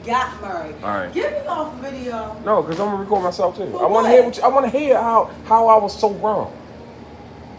got married. All right. Get me off video. No, because I'm gonna record myself too. For I want to what? hear what I want to hear how I was so wrong.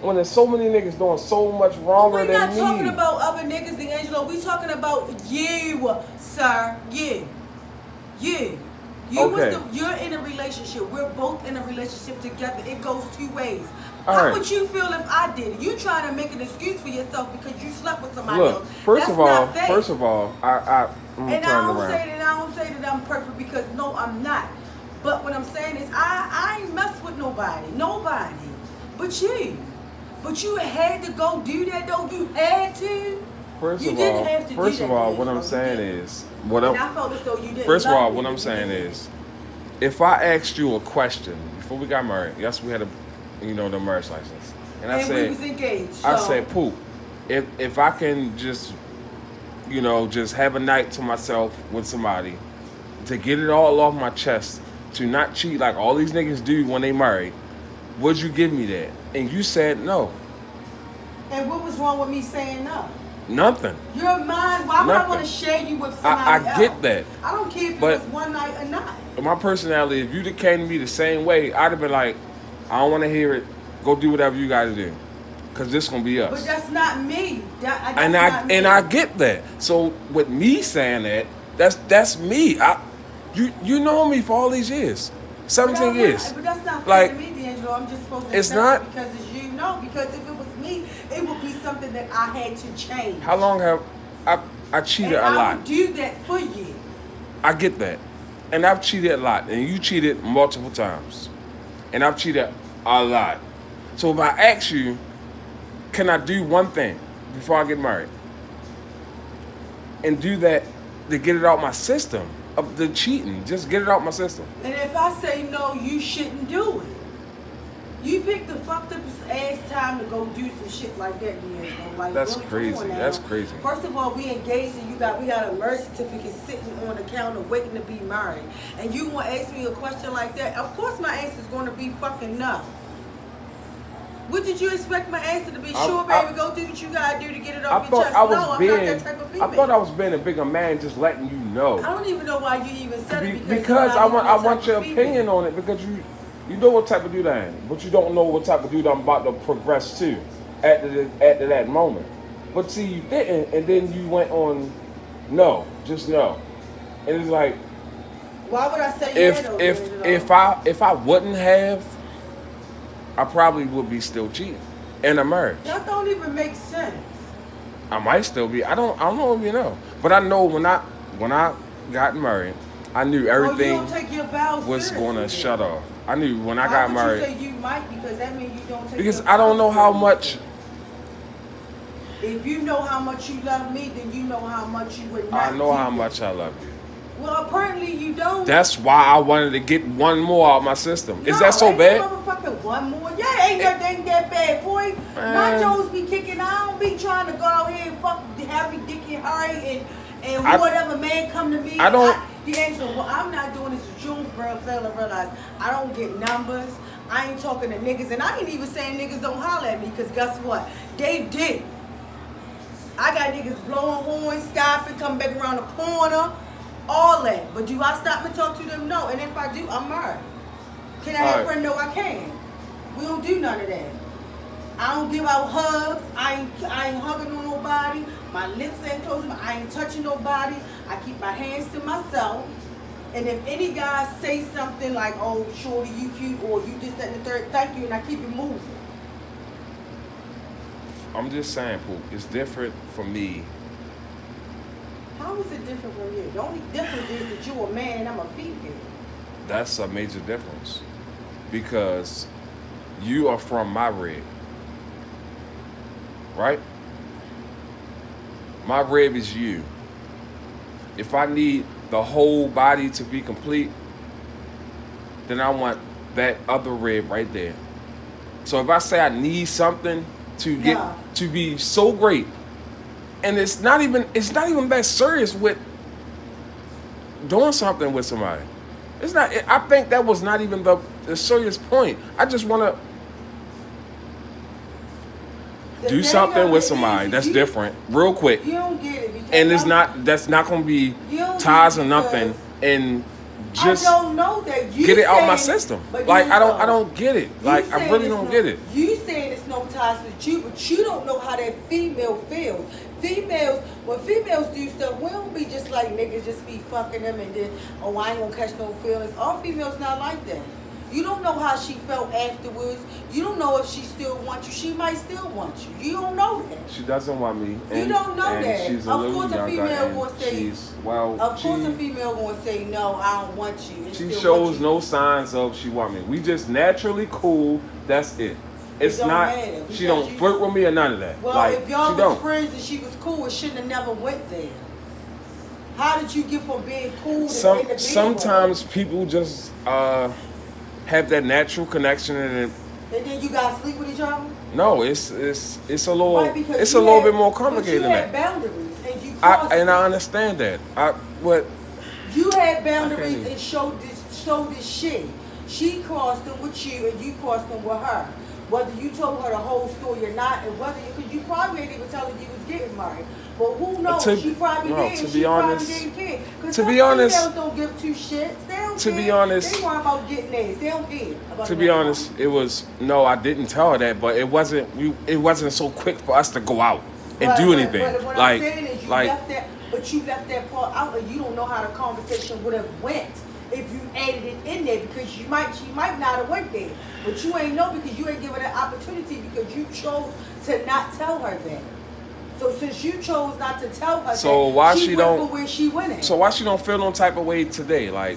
When there's so many niggas doing so much wronger We're than not me. talking about other niggas, D'Angelo. We talking about you, sir. You. Okay. You're in a relationship. We're both in a relationship together. It goes two ways. All How right. would you feel if I did it? You trying to make an excuse for yourself because you slept with somebody Look, else. first That's of all, not fair. I'm And turn I don't around. say that I'm perfect because no, I'm not. But what I'm saying is I ain't mess with nobody. But you. But you had to go do that though. You had to. First You of didn't all, have to do first that, of all, D'Angelo. what I'm You saying didn't. is, And I felt as though you didn't. first of all, love what me. I'm saying is, if I asked you a question before we got married, yes, we had the marriage license, and I And said, we was engaged. I so- said, Poop, if I can just, just have a night to myself with somebody, to get it all off my chest, to not cheat like all these niggas do when they married, would you give me that? And you said no. And what was wrong with me saying no? Nothing. Your mind. Why would I Nothing. want to share you with somebody I else? get that. I don't care if But- it was one night or not. My personality, if you'd have came to me the same way, I'd have been like, I don't want to hear it. Go do whatever you got to do, cause this gonna be us. But that's not me. That's and not me. I get that. So with me saying that, that's me. You know me for all these years, 17 years. But that's not Like, fair to me, D'Angelo. I'm just supposed to it's accept not- it because it's you. No, because if it was me, it would be something that I had to change. How long have I cheated and a I lot? would do that for you. I get that, and I've cheated a lot, and you cheated multiple times, and I've cheated a lot. So if I ask you, can I do one thing before I get married, and do that to get it out my system of the cheating, just get it out my system. And if I say no, you shouldn't do it. You picked the fucked up ass time to go do some shit like that, D'Angelo. Like, That's really, come crazy. on now. That's crazy. First of all, we engaged and we got a marriage certificate sitting on the counter waiting to be married. And you want to ask me a question like that? Of course my answer is going to be fucking no. What did you expect my answer to be? Sure, baby, go do what you gotta do to get it I off your thought chest. I was No, I'm being. not that type of female. I thought I was being a bigger man, just letting you know. I don't even know why you even said it Because you're not I even that want type your of female. opinion on it, because you know what type of dude I am, but you don't know what type of dude I'm about to progress to at that moment. But see, you didn't, and then you went on no, just no, and it's like Why would I say if I wouldn't have, I probably would be still cheating in a marriage. That don't even make sense. I might still be. I don't know if you know, but I know when I got married, I knew everything you don't take your vows was seriously going to then. shut off. I knew when I Why got would married. You say you might because that means you don't take Because your I don't vows know how seriously. much. If you know how much you love me, then you know how much you would not. I know how do much I love you. that. Well, apparently you don't. That's why I wanted to get one more out my system. Is No, that so ain't bad? no motherfucking one more. Yeah, ain't nothing that bad, boy. My Man. Joes be kicking. I don't be trying to go out here and fuck Harry, Dick, and Harry and I- whatever man come to me. I don't- D'Angelo, what I'm not doing is what you fail to realize. I don't get numbers. I ain't talking to niggas, and I ain't even saying niggas don't holler at me, because guess what? They did. I got niggas blowing horns, stopping, come back around the corner, all that. But do I stop and talk to them? No. And if I do, I'm married. Can I have a Alright. friend? No, I can. We don't do none of that. I don't give out hugs. I ain't hugging on nobody. My lips ain't closed. I ain't touching nobody. I keep my hands to myself. And if any guy say something like, "Oh, shorty, you cute," or "You this, that, and the third," thank you, and I keep it moving. I'm just saying, Poop. It's different for me. How is it different from you? The only difference is that you're a man and I'm a female. That's a major difference, because you are from my rib, right? My rib is you. If I need the whole body to be complete, then I want that other rib right there. So if I say I need something to get Yeah. to be so great, and it's not even that serious with doing something with somebody. It's not. I think that was not even the serious point. I just want to. The do thing something of with it somebody is that's you- different, real quick, You don't get it. Because and it's I'm- not. That's not gonna be You don't ties get or it nothing, because and just I don't know that. You get it out my saying- system. but Like you I don't know. get it. You Like I saying really it's don't no- get it. You saying it's no ties with you, but you don't know how that female feels. Females, when females do stuff, we don't be just like niggas just be fucking them and then, oh, I ain't gonna catch no feelings. All females not like that. You don't know how she felt afterwards. You don't know if she still wants you. She might still want you. You don't know that. She doesn't want me. You don't know and that. She's a Of little course a younger, female and will say- she's well. Of course, she, a female gonna say no. I don't want you. and She still want shows you. no signs of she want me. We just naturally cool. That's it. It's don't not. matter, She because don't you- flirt with me or none of that. Well, like if y'all she was don't. friends and she was cool, it shouldn't have never went there. How did you get from being cool to in the bed Sometimes people just have that natural connection, and and then you guys sleep with each other? no, it's a little Right, because it's you a little had- bit more but complicated you than had that. boundaries and you crossed I them. understand that. But You had I boundaries can't and showed this shit. She crossed them with you and you crossed them with her. Whether you told her the whole story or not, and whether because you probably ain't even telling you was getting married. But who knows? She probably no, did. to She be probably honest- didn't care. 'Cause to some be honest- females don't give two shits. They don't To care. be honest- they worry about getting theirs. They don't care about to the be next honest, one. it was no. I didn't tell her that, but it wasn't so quick for us to go out and do anything. But what like I'm saying is you like left that, but you left that part out, and you don't know how the conversation would have went if you added it in there because she might not have went there, but you ain't know because you ain't given her that because you chose to not tell her that. So since you chose not to tell her So that, why she she went don't- for where she went at. so why she don't feel no type of way today? Like,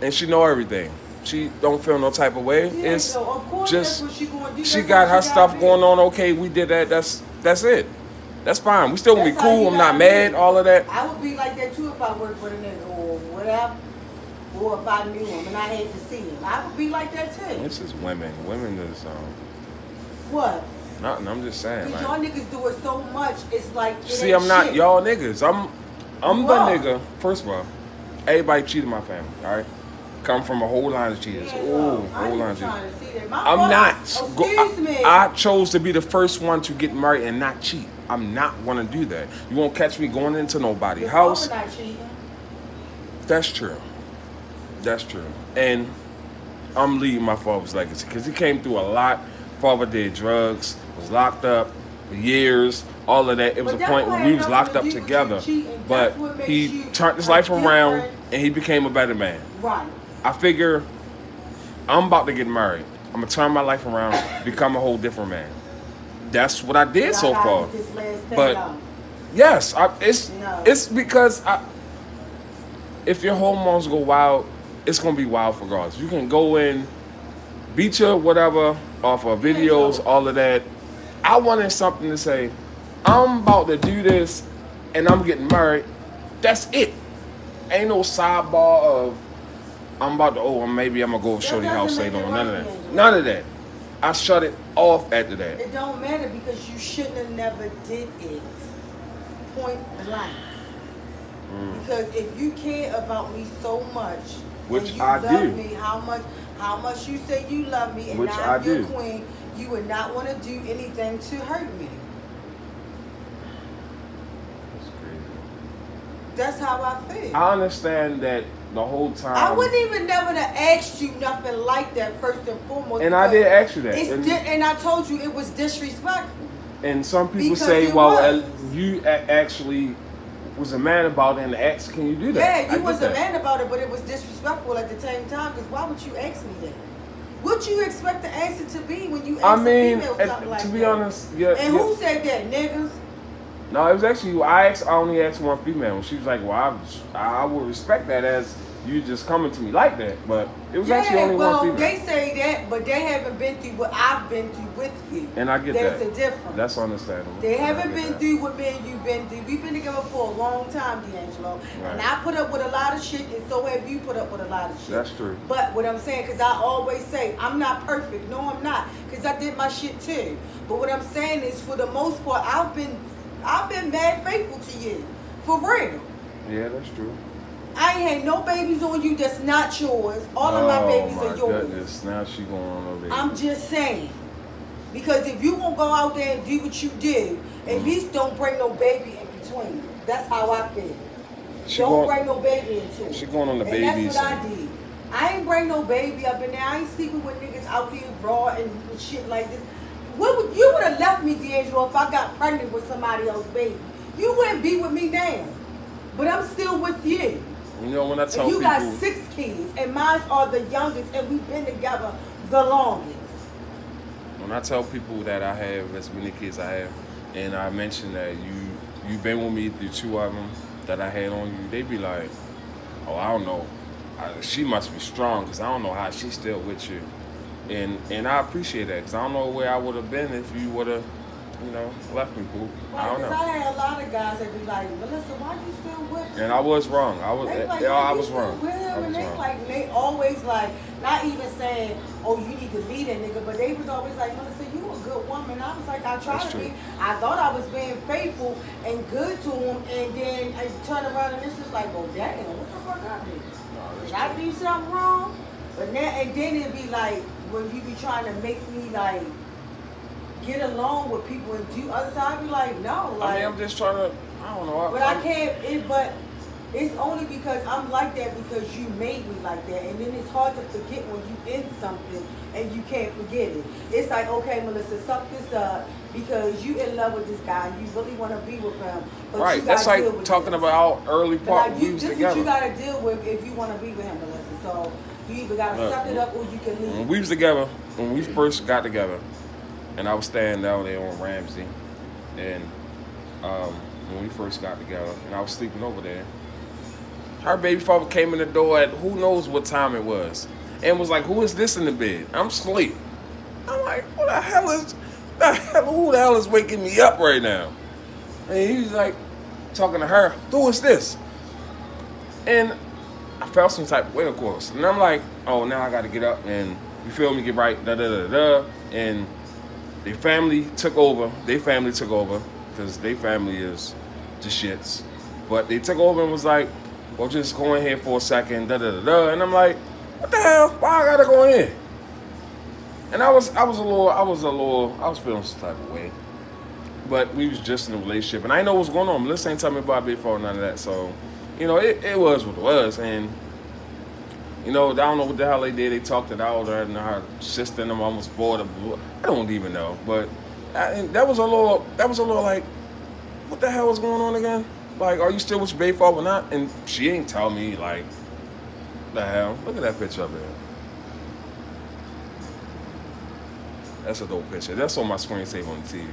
and she know everything. She don't feel no type of way. Yeah, It's so of course just that's what she gonna do. she That's got how her she stuff gotta going be. on. Okay, we did that. That's it. That's fine. We still gonna be That's how cool. you I'm not gotta mad. be. All of that. I would be like that too if I worked with a nigga or whatever. Or if I knew him and I had to see him. I would be like that too. It's just women. Women is What? nothing. I'm just saying. Because Like, y'all niggas do it so much, it's like it see, ain't I'm not shit. y'all niggas. I'm You the are. nigga. First of all, everybody cheated my family. All right, come from a whole line of cheaters. Yeah, Ooh, no, I whole ain't line of cheaters. trying to see that. My I'm father- not. Excuse me. I chose to be the first one to get married and not cheat. I'm not gonna do that. You won't catch me going into nobody's Your house. father not cheating. That's true. That's true. And I'm leading my father's legacy because he came through a lot. Father did drugs, was locked up for years, all of that. It was But a that point don't when we have was nothing locked to up do with you together. cheating. But That's what makes he you turned his a life around different- and he became a better man. Right. I figure I'm about to get married. I'm gonna turn my life around, become a whole different man. That's what I did But so I gotta far. get this last thing But out. yes, No. it's because if your hormones go wild, it's gonna be wild for girls. You can go in, beat your whatever off of videos, so- all of that. I wanted something to say. I'm about to do this, and I'm getting married. That's it. Ain't no sidebar of I'm about to. Oh, maybe I'm gonna go to That Shorty doesn't house make later it on. None of right, that. Angela. None of that. I shut it off after that. It don't matter because you shouldn't have never did it. Point blank. Because if you care about me so much, Which and you I love do. me, how much you say you love me, and Which I'm I your do. queen, you would not want to do anything to hurt me. That's crazy. That's how I feel. I understand that the whole time. I wouldn't even never have asked you nothing like that first and foremost. And I because did ask you that. It's And- and I told you it was disrespectful. And some people Because say, it well, was. you actually was a man about it and asked, can you do that? I Yeah, you get was a that. man about it, but it was disrespectful at the same time. Because why would you ask me that? What you expect the answer to be when you ask I mean, a female something like to that? be honest, yeah. And who said that, niggas? No, it was actually you. I only asked one female. She was like, well, I would respect that as you just coming to me like that. But it was actually only well, one female. they say that, but they haven't been through what I've been through with you. And I get There's that. a difference. That's understandable. They I haven't get been that. through what me and you been through. We've been together for a long time, D'Angelo. And Right. I put up with a lot of shit, and so have you put up with a lot of shit. That's true. But what I'm saying, because I always say, I'm not perfect. No, I'm not. Because I did my shit too. But what I'm saying is, for the most part, I've been mad faithful to you. For real. Yeah, that's true. I ain't had no babies on you that's not yours. All of my babies are yours. Goodness. Now she going on over there. I'm just saying. Because if you gonna go out there and do what you did, at least don't bring no baby in between. That's how I feel. Don't bring no baby into it. She going on the and babies. That's what I did. I ain't bring no baby up in there. I ain't sleeping with niggas out here raw and shit like this. You would have left me, D'Angelo, if I got pregnant with somebody else's baby. You wouldn't be with me now. But I'm still with you. You know, when I tell and you people, got 6 kids, and mine are the youngest, and we've been together the longest. When I tell people that I have as many kids I have, and I mention that you've been with me through 2 of them that I had on you, they be like, oh, I don't know, she must be strong because I don't know how she's still with you, and I appreciate that because I don't know where I would have been if you would have, left me, boo. I don't know. Because I had a lot of guys that be like, Melissa, why you still with him? And I was wrong. I was wrong. With him, and they always like, not even saying, oh, you need to leave that nigga, but they was always like, Melissa, you a good woman. I was like, I tried to be. I thought I was being faithful and good to him, and then I turn around and it's just like, well, damn, what the fuck I did? Did I do something wrong? But now, and then it'd be like, when you be trying to make me like, get along with people and do other stuff, I be like, no. Like, I mean, I'm just trying to, I don't know. But I can't, but it's only because I'm like that because you made me like that. And then it's hard to forget when you in something and you can't forget it. It's like, okay, Melissa, suck this up because you in love with this guy and you really want to be with him. But right, you that's like talking about our early part when we was together. This is what you got to deal with if you want to be with him, Melissa. So you either got to suck it up or you can leave. When we was together, when we first got together, and I was staying down there on Ramsey, and when we first got together, and I was sleeping over there, her baby father came in the door at who knows what time it was, and was like, "Who is this in the bed?" I'm asleep. I'm like, "Who the hell is waking me up right now?" And he was like, talking to her, "Who is this?" And I felt some type of way, of course, and I'm like, "Oh, now I got to get up and you feel me, get right, da da da da," and their family took over because their family is the shits. But they took over and was like, well, just go in here for a second, da da da da. And I'm like, what the hell? Why I gotta go in? And I was feeling some type of way. But we was just in a relationship and I didn't know what was going on. Melissa ain't tell me about before, none of that. So, it was what it was. And I don't know what the hell they did. They talked it out, and her sister and them almost bought a. I don't even know, but that was a little like, what the hell was going on again? Like, are you still with your baby father or not? And she ain't tell me, like, the hell. Look at that picture up there. That's a dope picture. That's on my screensaver on the TV.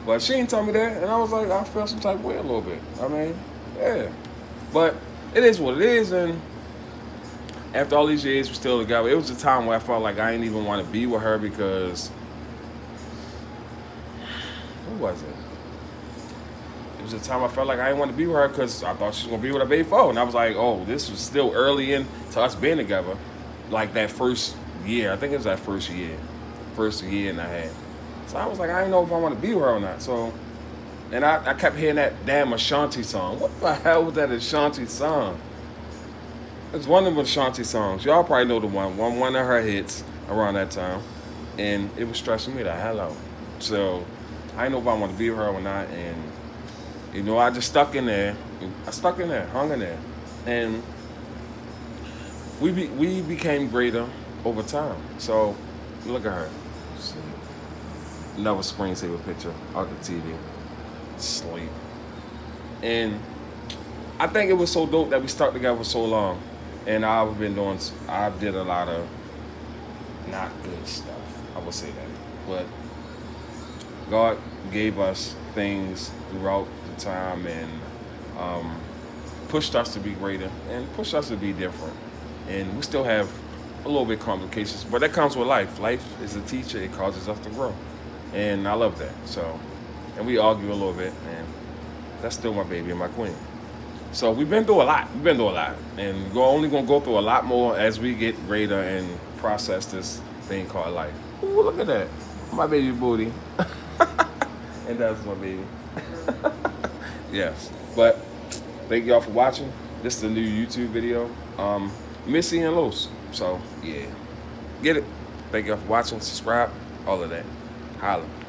But she ain't tell me that, and I was like, I felt some type of way a little bit. I mean, yeah. But it is what it is, and after all these years, we're still together. It was a time where I felt like I didn't even want to be with her because, who was it? It was a time I felt like I didn't want to be with her because I thought she was going to be with her baby father. And I was like, oh, this was still early into us being together. Like that first year. I think it was that first year and a half. So I was like, I didn't know if I want to be with her or not. So, and I kept hearing that damn Ashanti song. What the hell was that Ashanti song? It's one of the Ashanti songs. Y'all probably know the one of her hits around that time. And it was stressing me the hell out. So I didn't know if I want to be with her or not. And, I just stuck in there. Hung in there. And we became greater over time. So look at her. See. Another screensaver picture of the TV. Sleep. And I think it was so dope that we stuck together for so long. And I did a lot of not good stuff. I would say that. But God gave us things throughout the time and pushed us to be greater and pushed us to be different. And we still have a little bit of complications, but that comes with life. Life is a teacher. It causes us to grow. And I love that. So, and we argue a little bit, and that's still my baby and my queen. So we've been through a lot. And we're only going to go through a lot more as we get greater and process this thing called life. Ooh, look at that. My baby booty. And that's my baby. Yes. But thank y'all for watching. This is a new YouTube video. Missy and Los. So, yeah. Get it. Thank y'all for watching. Subscribe. All of that. Holla.